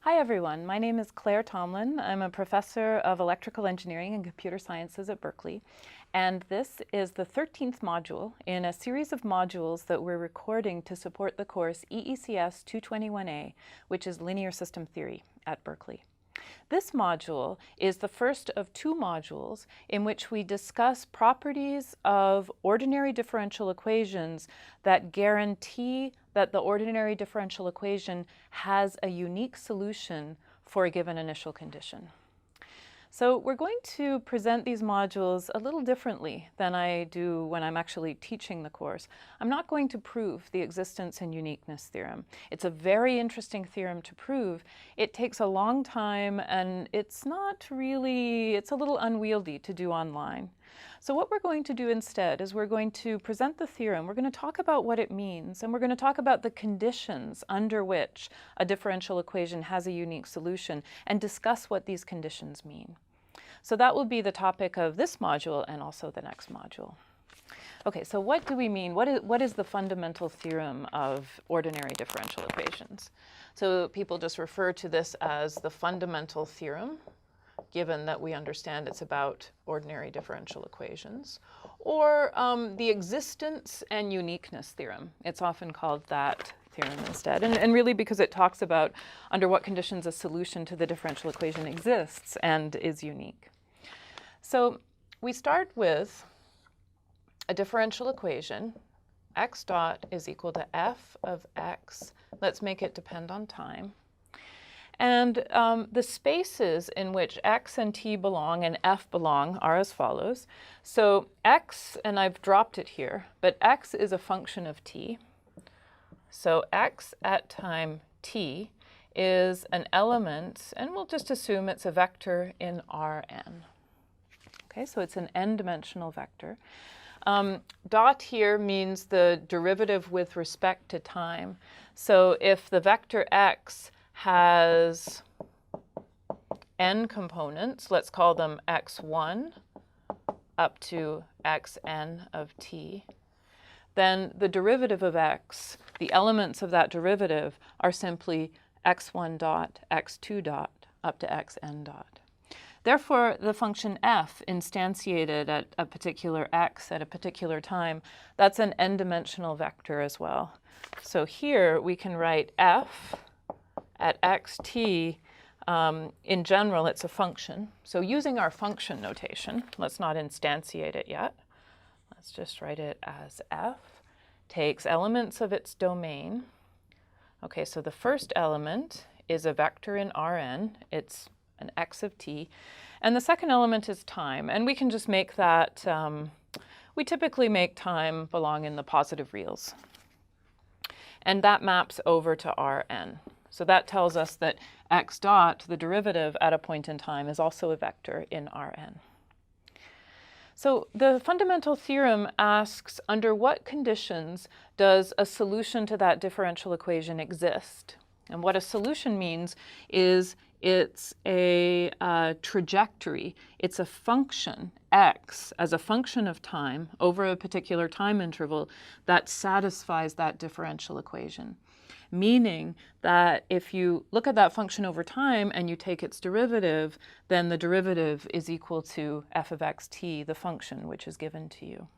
Hi everyone, my name is Claire Tomlin. I'm a professor of electrical engineering and computer sciences at Berkeley, and this is the 13th module in a series of modules that we're recording to support the course EE221A, which is linear system theory at Berkeley. This module is the first of two modules in which we discuss properties of ordinary differential equations that guarantee that the ordinary differential equation has a unique solution for a given initial condition. So we're going to present these modules a little differently than I do when I'm actually teaching the course. I'm not going to prove the existence and uniqueness theorem. It's a very interesting theorem to prove. It takes a long time and it's a little unwieldy to do online. So what we're going to do instead is we're going to present the theorem, we're going to talk about what it means, and we're going to talk about the conditions under which a differential equation has a unique solution and discuss what these conditions mean. So that will be the topic of this module and also the next module. Okay, so what do we mean? What is the fundamental theorem of ordinary differential equations? So people just refer to this as the fundamental theorem, given that we understand it's about ordinary differential equations, or the existence and uniqueness theorem. It's often called that theorem instead, and really because it talks about under what conditions a solution to the differential equation exists and is unique. So we start with a differential equation. X dot is equal to f of x. Let's make it depend on time. And the spaces in which x and t belong and f belong are as follows. So x, and I've dropped it here, but x is a function of t. So x at time t is an element, and we'll just assume it's a vector in Rn. Okay, so it's an n-dimensional vector. Dot here means the derivative with respect to time. So if the vector x has n components, let's call them x1 up to xn of t, then the derivative of x, the elements of that derivative are simply x1 dot, x2 dot, up to xn dot. Therefore, the function f instantiated at a particular x at a particular time, that's an n-dimensional vector as well. So here we can write f at xt, in general, it's a function. So using our function notation, let's not instantiate it yet. Let's just write it as f, takes elements of its domain. Okay, so the first element is a vector in Rn. It's an x of t. And the second element is time. And we can just make that, we typically make time belong in the positive reals. And that maps over to Rn. So that tells us that x dot, the derivative at a point in time, is also a vector in Rn. So the fundamental theorem asks, under what conditions does a solution to that differential equation exist? And what a solution means is it's a trajectory. It's a function, x, as a function of time over a particular time interval that satisfies that differential equation. Meaning that if you look at that function over time and you take its derivative, then the derivative is equal to f of xt, the function which is given to you.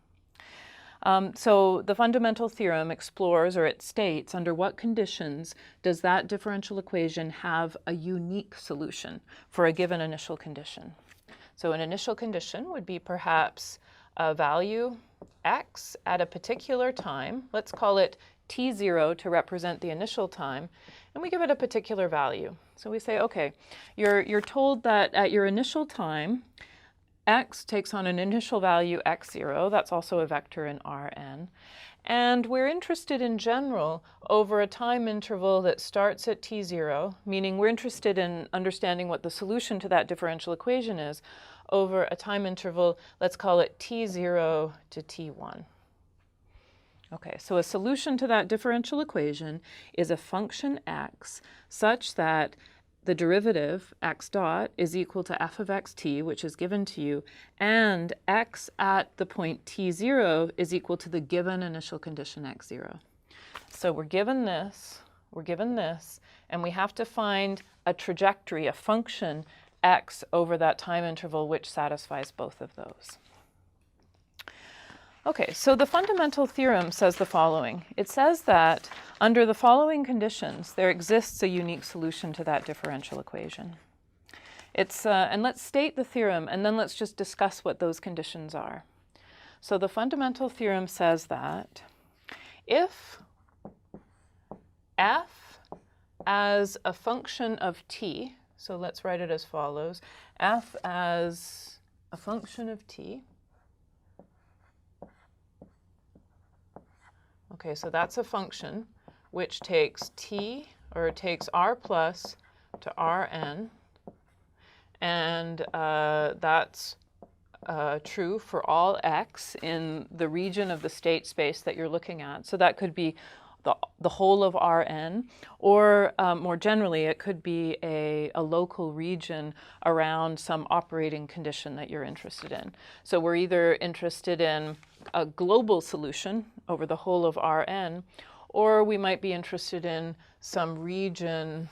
So the fundamental theorem explores, or it states, under what conditions does that differential equation have a unique solution for a given initial condition. So an initial condition would be perhaps a value x at a particular time. Let's call it t0 to represent the initial time, and we give it a particular value. So we say, okay, you're told that at your initial time, x takes on an initial value x0, that's also a vector in Rn, and we're interested in general over a time interval that starts at t0, meaning we're interested in understanding what the solution to that differential equation is over a time interval, let's call it t0 to t1. Okay, so a solution to that differential equation is a function x such that the derivative, x dot, is equal to f of xt, which is given to you, and x at the point t0 is equal to the given initial condition x0. So we're given this, And we have to find a trajectory, a function x over that time interval which satisfies both of those. Okay, so the fundamental theorem says the following. It says that under the following conditions, there exists a unique solution to that differential equation. And let's state the theorem, and then let's just discuss what those conditions are. So the fundamental theorem says that if f as a function of t, so let's write it as follows, f as a function of t. Okay, so that's a function which takes t, or it takes r plus to rn, and that's true for all x in the region of the state space that you're looking at. So that could be the whole of Rn, or more generally, it could be a local region around some operating condition that you're interested in. So we're either interested in a global solution over the whole of Rn, or we might be interested in some region,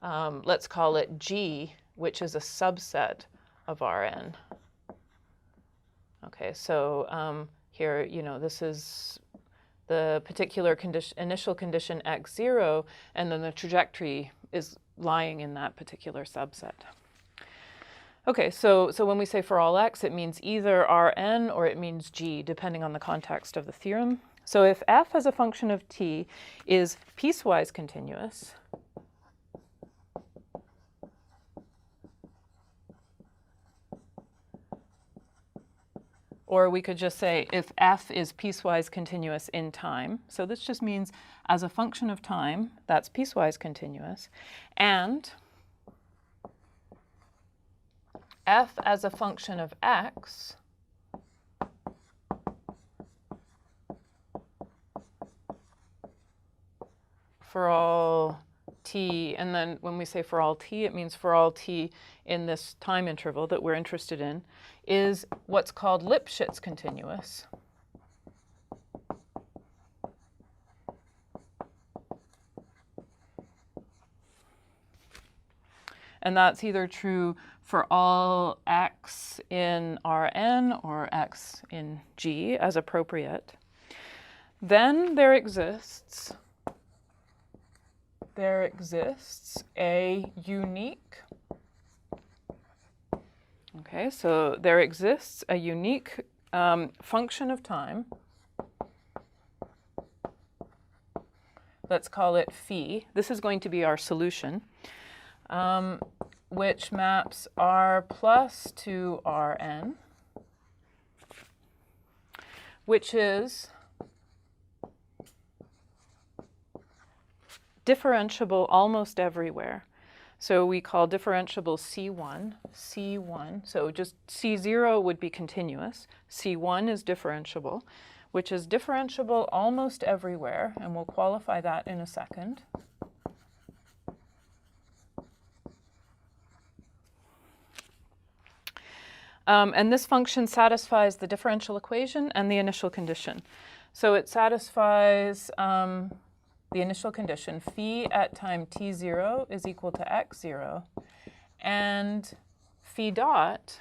let's call it G, which is a subset of Rn. Okay, so here, this is the particular initial condition x0, and then the trajectory is lying in that particular subset. Okay, so when we say for all x, it means either Rn or it means G, depending on the context of the theorem. So if f as a function of t is piecewise continuous, or we could just say if f is piecewise continuous in time. So this just means as a function of time, that's piecewise continuous. And f as a function of x for all t, and then when we say for all t, it means for all t in this time interval that we're interested in, is what's called Lipschitz continuous. And that's either true for all x in Rn or x in G as appropriate. Then there exists a unique, okay, so there exists a unique function of time. Let's call it phi. This is going to be our solution, which maps r plus to Rn, which is differentiable almost everywhere. So we call differentiable C1. So just C0 would be continuous. C1 is differentiable, which is differentiable almost everywhere, and we'll qualify that in a second. And this function satisfies the differential equation and the initial condition. So it satisfies the initial condition, phi at time t0 is equal to x0, and phi dot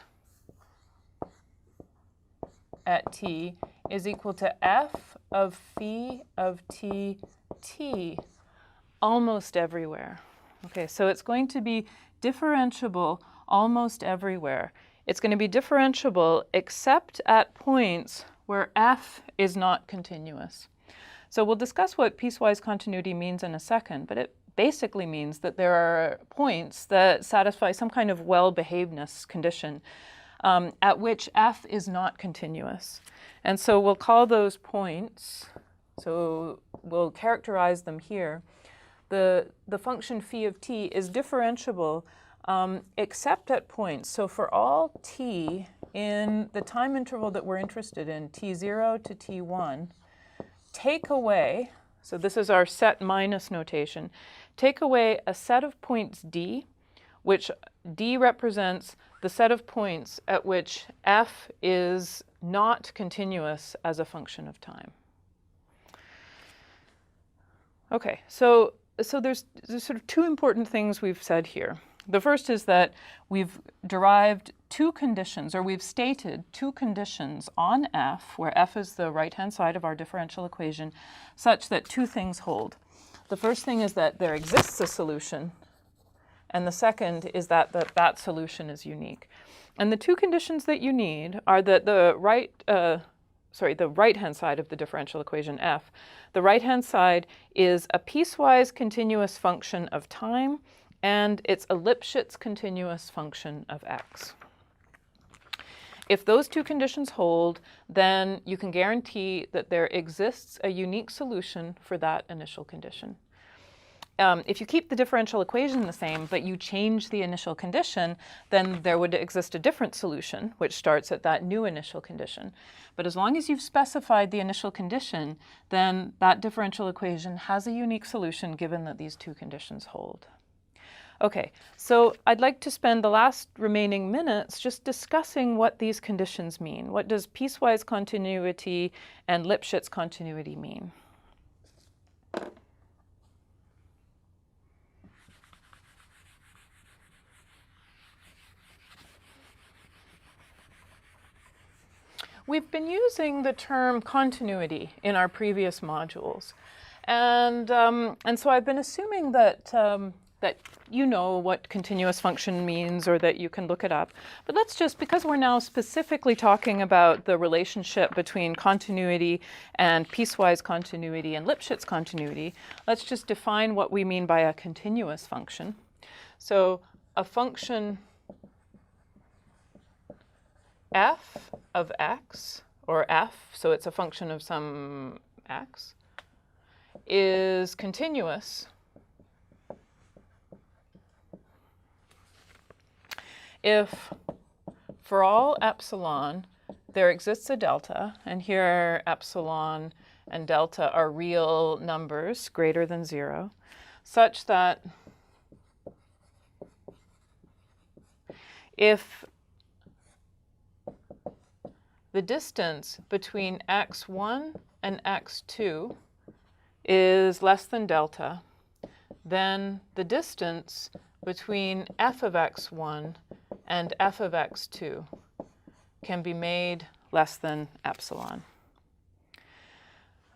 at t is equal to f of phi of t almost everywhere. Okay, so it's going to be differentiable almost everywhere. It's going to be differentiable except at points where f is not continuous. So we'll discuss what piecewise continuity means in a second, but it basically means that there are points that satisfy some kind of well-behavedness condition at which f is not continuous. And so we'll call those points, so we'll characterize them here. The function phi of t is differentiable except at points. So for all t in the time interval that we're interested in, t0 to t1, take away, so this is our set minus notation, take away a set of points d, which d represents the set of points at which f is not continuous as a function of time. Okay, so so there's sort of two important things we've said here. The first is that we've derived two conditions, or we've stated two conditions on F, where F is the right-hand side of our differential equation, such that two things hold. The first thing is that there exists a solution, and the second is that that solution is unique. And the two conditions that you need are that the right-hand side of the differential equation F, the right-hand side is a piecewise continuous function of time, and it's a Lipschitz continuous function of x. If those two conditions hold, then you can guarantee that there exists a unique solution for that initial condition. If you keep the differential equation the same, but you change the initial condition, then there would exist a different solution, which starts at that new initial condition. But as long as you've specified the initial condition, then that differential equation has a unique solution given that these two conditions hold. Okay, so I'd like to spend the last remaining minutes just discussing what these conditions mean. What does piecewise continuity and Lipschitz continuity mean? We've been using the term continuity in our previous modules. And so I've been assuming that that you know what continuous function means, or that you can look it up. But let's just, because we're now specifically talking about the relationship between continuity and piecewise continuity and Lipschitz continuity, let's just define what we mean by a continuous function. So a function f of x, or f, so it's a function of some x, is continuous if for all epsilon there exists a delta, and here epsilon and delta are real numbers greater than 0, such that if the distance between x1 and x2 is less than delta, then the distance between f of x1 and f of x2 can be made less than epsilon.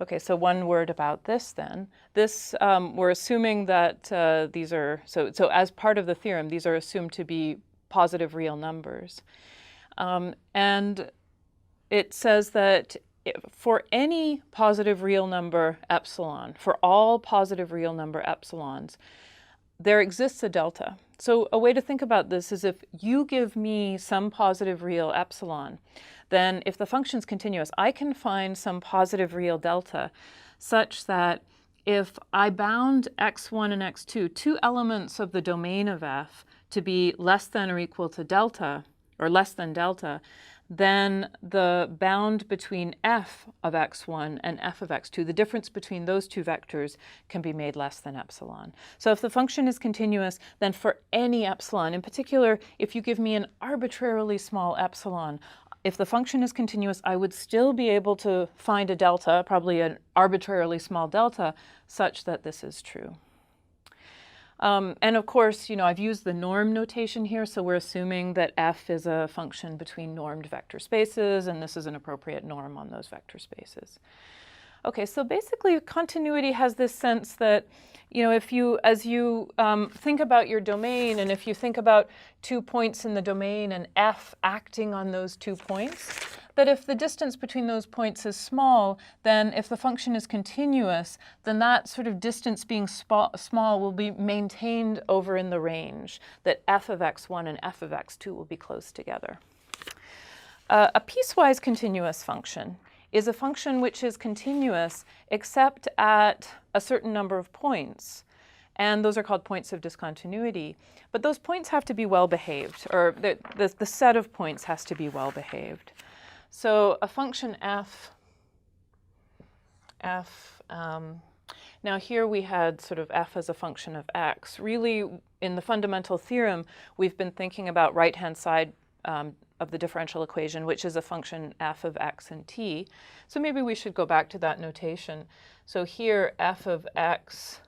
Okay, so one word about this then. This, we're assuming that these are, so as part of the theorem, these are assumed to be positive real numbers. And it says that for any positive real number epsilon, for all positive real number epsilons, there exists a delta. So a way to think about this is if you give me some positive real epsilon, then if the function's continuous, I can find some positive real delta such that if I bound x1 and x2, two elements of the domain of f, to be less than or equal to delta, or less than delta, then the bound between f of x1 and f of x2, the difference between those two vectors, can be made less than epsilon. So if the function is continuous, then for any epsilon, in particular, if you give me an arbitrarily small epsilon, if the function is continuous, I would still be able to find a delta, probably an arbitrarily small delta, such that this is true. And of course, I've used the norm notation here, so we're assuming that f is a function between normed vector spaces, and this is an appropriate norm on those vector spaces. Okay, so basically continuity has this sense that, as you think about your domain, and if you think about 2 points in the domain and f acting on those 2 points, that if the distance between those points is small, then if the function is continuous, then that sort of distance being small will be maintained over in the range, that f of x1 and f of x2 will be close together. A piecewise continuous function is a function which is continuous except at a certain number of points. And those are called points of discontinuity. But those points have to be well behaved, or the set of points has to be well behaved. So a function f, now here we had sort of f as a function of x. Really, in the fundamental theorem, we've been thinking about right-hand side of the differential equation, which is a function f of x and t. So maybe we should go back to that notation. So here f of x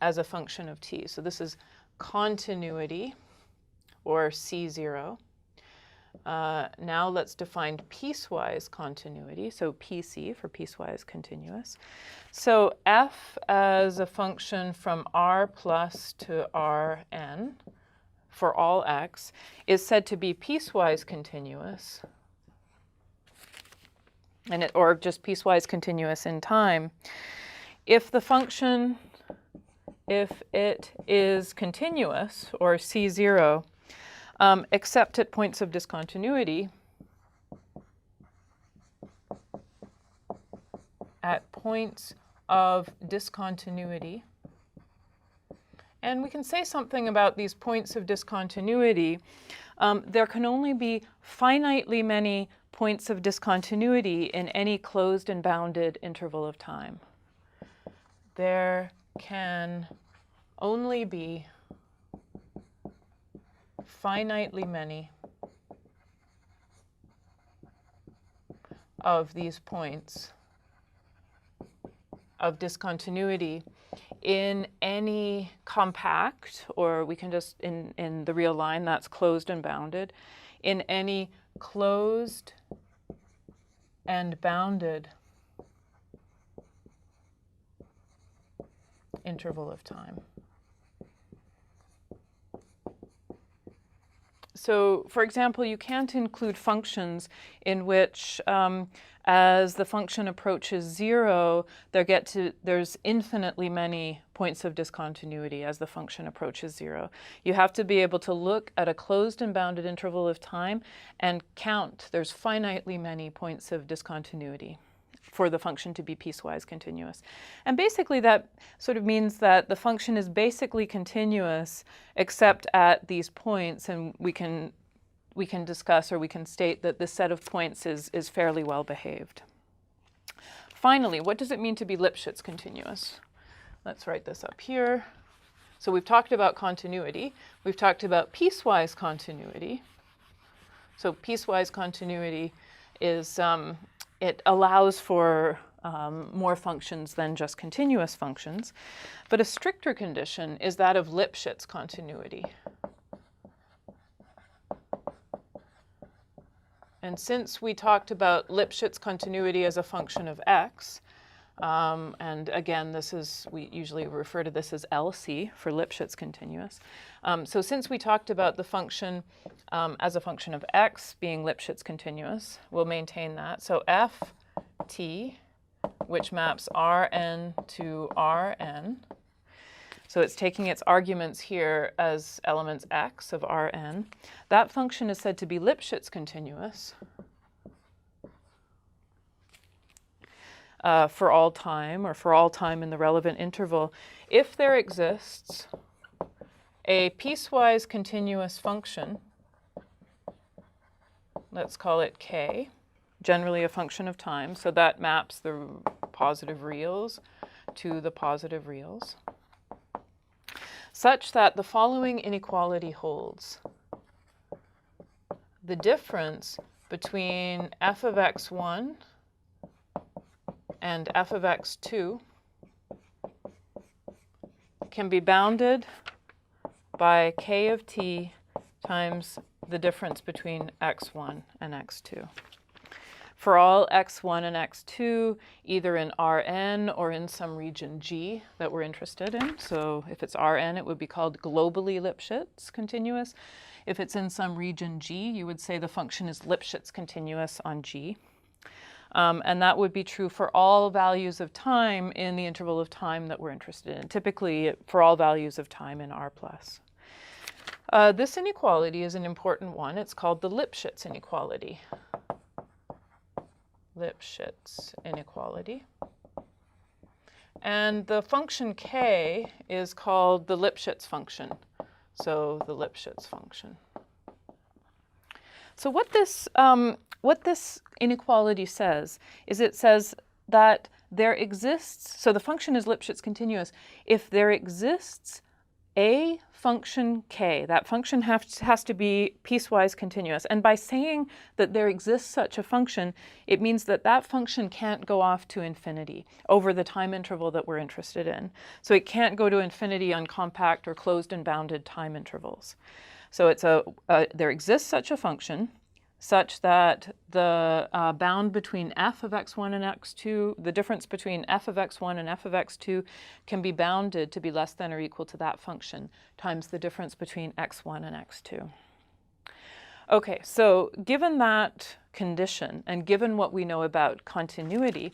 as a function of t. So this is continuity, or C0. Now let's define piecewise continuity, so PC for piecewise continuous. So f as a function from r plus to Rn for all x is said to be piecewise continuous, and or just piecewise continuous in time, if the function, if it is continuous, or C0, except at points of discontinuity, at points of discontinuity. And we can say something about these points of discontinuity. There can only be finitely many points of discontinuity in any closed and bounded interval of time. There can only be finitely many of these points of discontinuity in any compact, or we can just, in the real line, that's closed and bounded, in any closed and bounded interval of time. So, for example, you can't include functions in which, as the function approaches 0, there's infinitely many points of discontinuity as the function approaches 0. You have to be able to look at a closed and bounded interval of time and count. There's finitely many points of discontinuity for the function to be piecewise continuous. And basically that sort of means that the function is basically continuous except at these points, and we can discuss, or we can state that this set of points is fairly well behaved. Finally, what does it mean to be Lipschitz continuous? Let's write this up here. So we've talked about continuity. We've talked about piecewise continuity. So piecewise continuity is it allows for more functions than just continuous functions. But a stricter condition is that of Lipschitz continuity. And since we talked about Lipschitz continuity as a function of x, and again, we usually refer to this as LC for Lipschitz continuous. So since we talked about the function as a function of x being Lipschitz continuous, we'll maintain that. So ft, which maps Rn to Rn, so it's taking its arguments here as elements x of Rn. That function is said to be Lipschitz continuous for all time, or for all time in the relevant interval, if there exists a piecewise continuous function, let's call it k, generally a function of time, so that maps the positive reals to the positive reals, such that the following inequality holds. The difference between f of x1 and f of x2 can be bounded by k of t times the difference between x1 and x2. For all x1 and x2, either in Rn or in some region G that we're interested in. So if it's Rn, it would be called globally Lipschitz continuous. If it's in some region G, you would say the function is Lipschitz continuous on G. And that would be true for all values of time in the interval of time that we're interested in, typically for all values of time in R+. This inequality is an important one. It's called the Lipschitz inequality. Lipschitz inequality. And the function k is called the Lipschitz function. So the Lipschitz function. So what this inequality says is it says that there exists, so the function is Lipschitz continuous, if there exists a function k, that function has to be piecewise continuous. And by saying that there exists such a function, it means that that function can't go off to infinity over the time interval that we're interested in. So it can't go to infinity on compact or closed and bounded time intervals. So it's there exists such a function such that the bound between f of x1 and x2, the difference between f of x1 and f of x2 can be bounded to be less than or equal to that function times the difference between x1 and x2. Okay, so given that condition and given what we know about continuity,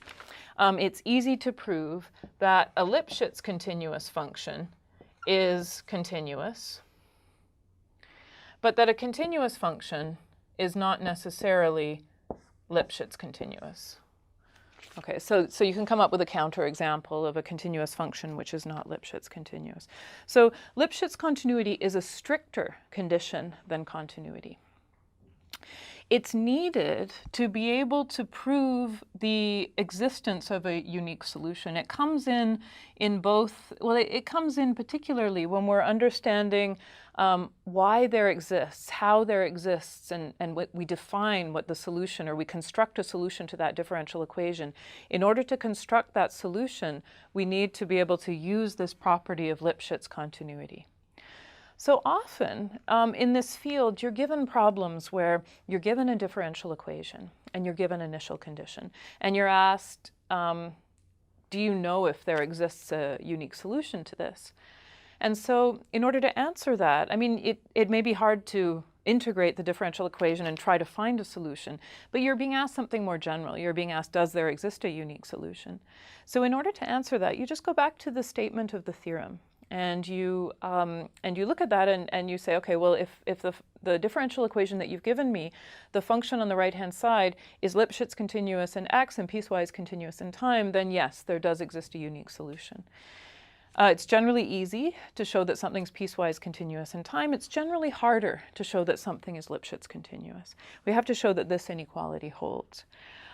it's easy to prove that a Lipschitz continuous function is continuous, but that a continuous function is not necessarily Lipschitz continuous. Okay, so you can come up with a counterexample of a continuous function which is not Lipschitz continuous. So Lipschitz continuity is a stricter condition than continuity. It's needed to be able to prove the existence of a unique solution. It comes in both, well, it comes in particularly when we're understanding why there exists, how there exists, and we define what the solution, or we construct a solution to that differential equation. In order to construct that solution, we need to be able to use this property of Lipschitz continuity. So often in this field, you're given problems where you're given a differential equation and you're given initial condition, and you're asked, do you know if there exists a unique solution to this? And so in order to answer that, I mean, it may be hard to integrate the differential equation and try to find a solution, but you're being asked something more general. You're being asked, does there exist a unique solution? So in order to answer that, you just go back to the statement of the theorem. And you look at that and you say, okay, well, if the differential equation that you've given me, the function on the right-hand side is Lipschitz continuous in x and piecewise continuous in time, then yes, there does exist a unique solution. It's generally easy to show that something's piecewise continuous in time. It's generally harder to show that something is Lipschitz continuous. We have to show that this inequality holds.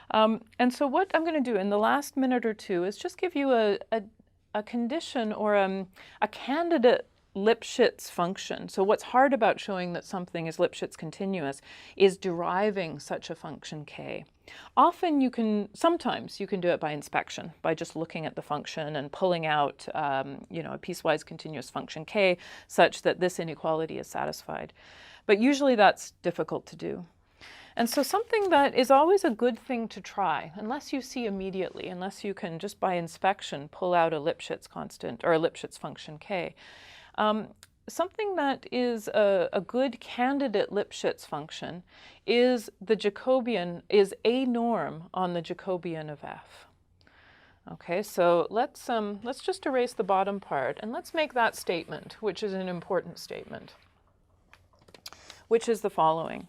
And so what I'm going to do in the last minute or two is just give you a condition or a candidate Lipschitz function. So what's hard about showing that something is Lipschitz continuous is deriving such a function k. Often sometimes you can do it by inspection, by just looking at the function and pulling out a piecewise continuous function k such that this inequality is satisfied. But usually that's difficult to do. And so something that is always a good thing to try, unless you see immediately, unless you can just by inspection pull out a Lipschitz constant or a Lipschitz function k, something that is a good candidate Lipschitz function is the Jacobian, is a norm on the Jacobian of f. Okay, so let's just erase the bottom part and let's make that statement, which is an important statement, which is the following.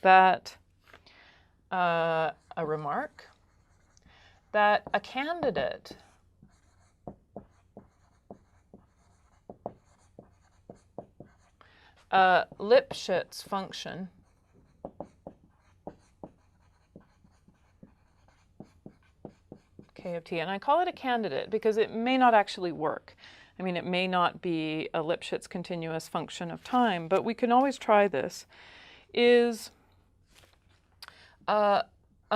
That a remark that a candidate Lipschitz function k of t, and I call it a candidate because it may not actually work. I mean, it may not be a Lipschitz continuous function of time, but we can always try this, is a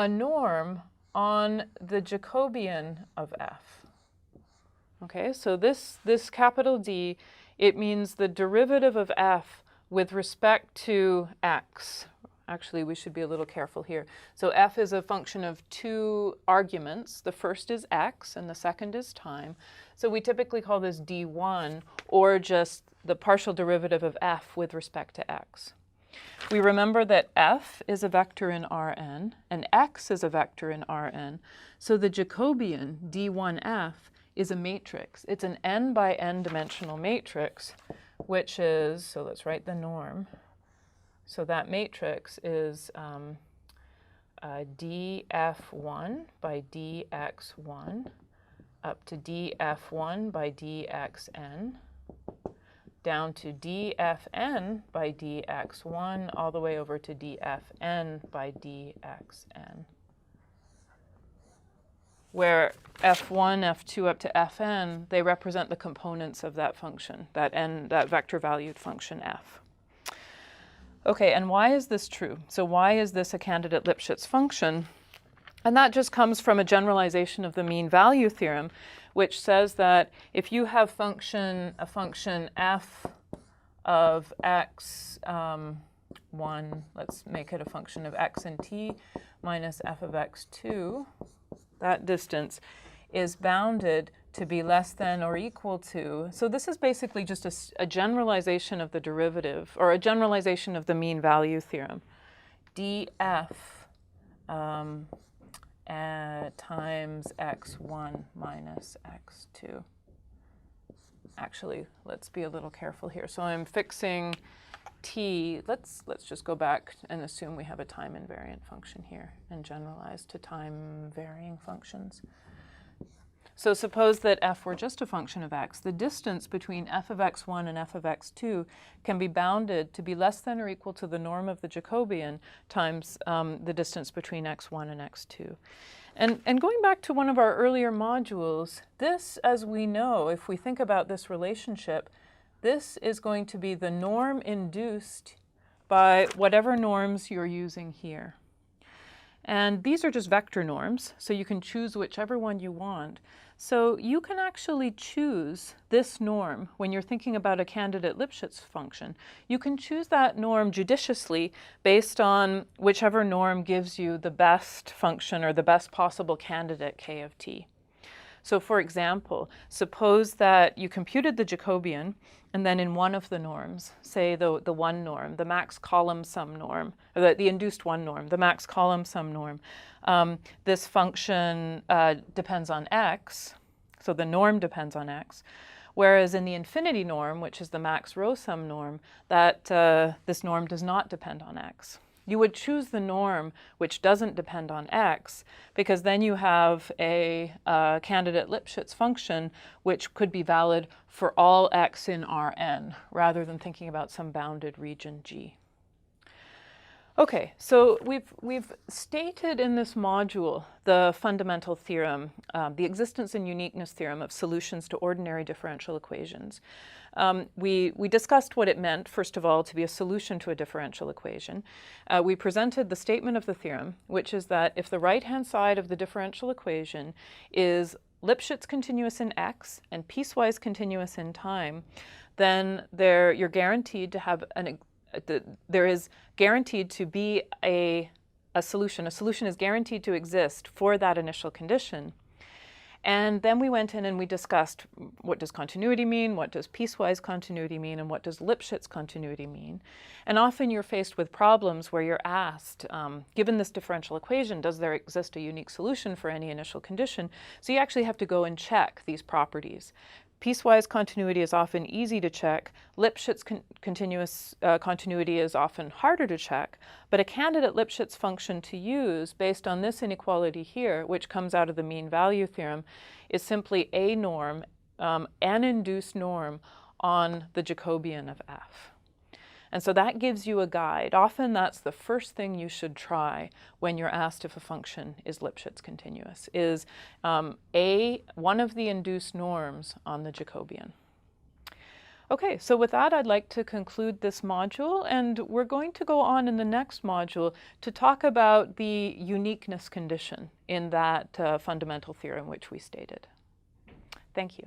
norm on the Jacobian of f. Okay, so this capital D, it means the derivative of f with respect to x. Actually, we should be a little careful here. So f is a function of two arguments. The first is x and the second is time. So we typically call this d1, or just the partial derivative of f with respect to x. We remember that f is a vector in Rn and x is a vector in Rn. So the Jacobian d1f is a matrix. It's an n by n dimensional matrix, which is, so let's write the norm. So that matrix is df1 by dx1 up to df1 by dxn, down to dfn by dx1, all the way over to dfn by dxn. where f1, f2 up to fn, they represent the components of that function, that vector valued function f. Okay, and why is this true? So why is this a candidate Lipschitz function? And that just comes from a generalization of the mean value theorem, which says that if you have a function f of x1, let's make it a function of x and t minus f of x2, that distance is bounded to be less than or equal to. So this is basically just a generalization of the derivative, or a generalization of the mean value theorem. df times x1 minus x2. Actually, let's be a little careful here. So I'm fixing t. Let's just go back and assume we have a time invariant function here and generalize to time varying functions. So suppose that f were just a function of x. The distance between f of x1 and f of x2 can be bounded to be less than or equal to the norm of the Jacobian times the distance between x1 and x2. And going back to one of our earlier modules, this, as we know, if we think about this relationship, this is going to be the norm induced by whatever norms you're using here. And these are just vector norms, so you can choose whichever one you want. So you can actually choose this norm when you're thinking about a candidate Lipschitz function. You can choose that norm judiciously based on whichever norm gives you the best function or the best possible candidate k of t. So for example, suppose that you computed the Jacobian, and then in one of the norms, say the one norm, the max column sum norm, or the induced one norm, the max column sum norm, this function depends on x, so the norm depends on x, whereas in the infinity norm, which is the max row sum norm, that this norm does not depend on x. You would choose the norm which doesn't depend on x, because then you have a candidate Lipschitz function which could be valid for all x in Rn, rather than thinking about some bounded region G. Okay, so we've stated in this module the fundamental theorem, the existence and uniqueness theorem of solutions to ordinary differential equations. We discussed what it meant, first of all, to be a solution to a differential equation. We presented the statement of the theorem, which is that if the right-hand side of the differential equation is Lipschitz continuous in x and piecewise continuous in time, then you're guaranteed to have there is guaranteed to be a solution. A solution is guaranteed to exist for that initial condition. And then we went in and we discussed what does continuity mean, what does piecewise continuity mean, and what does Lipschitz continuity mean. And often you're faced with problems where you're asked, given this differential equation, does there exist a unique solution for any initial condition? So you actually have to go and check these properties. Piecewise continuity is often easy to check. Lipschitz continuous continuity is often harder to check. But a candidate Lipschitz function to use based on this inequality here, which comes out of the mean value theorem, is simply a norm, an induced norm on the Jacobian of f. And so that gives you a guide. Often that's the first thing you should try when you're asked if a function is Lipschitz continuous, is one of the induced norms on the Jacobian. Okay, so with that, I'd like to conclude this module, and we're going to go on in the next module to talk about the uniqueness condition in that fundamental theorem which we stated. Thank you.